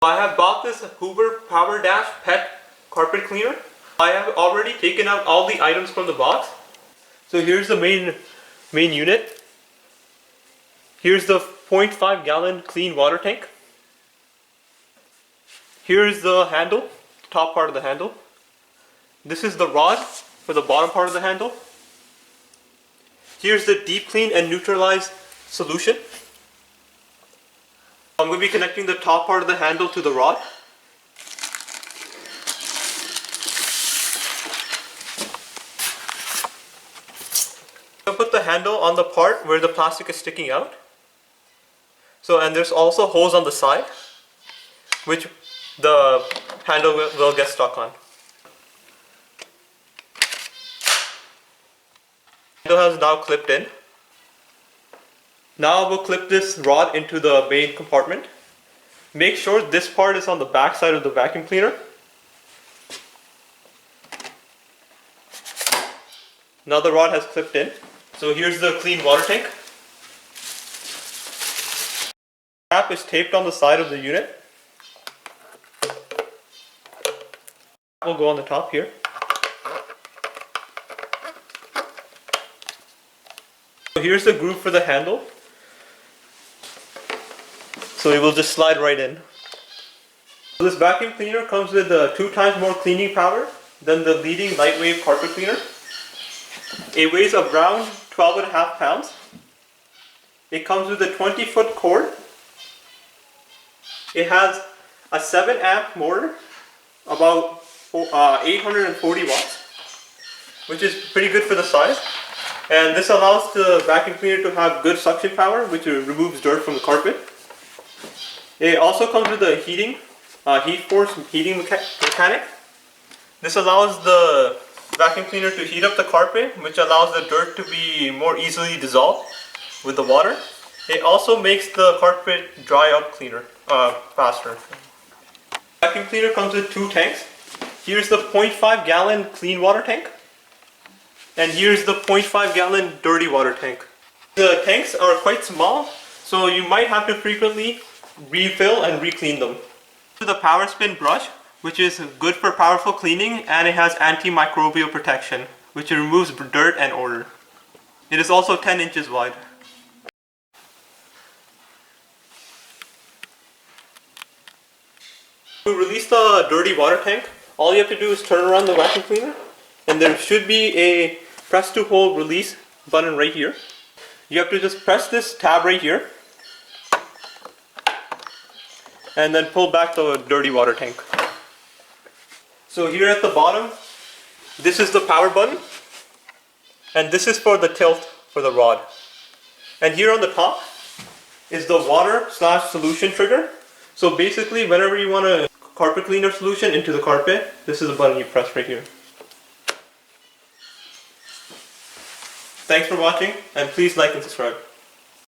I have bought this Hoover Powerdash pet carpet cleaner. I have already taken out all the items from the box. So here's the main unit. Here's the 0.5 gallon clean water tank. Here's the handle, top part of the handle. This is the rod for the bottom part of the handle. Here's the deep clean and neutralize solution. I'm going to be connecting the top part of the handle to the rod. I'm going to put the handle on the part where the plastic is sticking out. And there's also holes on the side, which the handle will get stuck on. The handle has now clipped in. Now we'll clip this rod into the main compartment. Make sure this part is on the back side of the vacuum cleaner. Now the rod has clipped in. So here's the clean water tank. The cap is taped on the side of the unit. We'll go on the top here. So here's the groove for the handle. So it will just slide right in. So this vacuum cleaner comes with 2 times more cleaning power than the leading lightweight carpet cleaner. It weighs around 12.5 pounds. It comes with a 20-foot cord. It has a 7 amp motor, about 840 watts, which is pretty good for the size. And this allows the vacuum cleaner to have good suction power, which removes dirt from the carpet. It also comes with a heat force heating mechanic. This allows the vacuum cleaner to heat up the carpet, which allows the dirt to be more easily dissolved with the water. It also makes the carpet dry up faster. The vacuum cleaner comes with 2 tanks. Here's the 0.5 gallon clean water tank. And here's the 0.5 gallon dirty water tank. The tanks are quite small, so you might have to frequently refill and re-clean them. The power spin brush, which is good for powerful cleaning, and it has antimicrobial protection, which removes dirt and odor. It is also 10 inches wide. To release the dirty water tank, all you have to do is turn around the vacuum cleaner, and there should be a press to hold release button right here. You have to just press this tab right here and then pull back the dirty water tank. So here at the bottom, this is the power button, and this is for the tilt for the rod. And here on the top is the water/solution trigger. So basically, whenever you want a carpet cleaner solution into the carpet, this is the button you press right here. Thanks for watching, and please like and subscribe.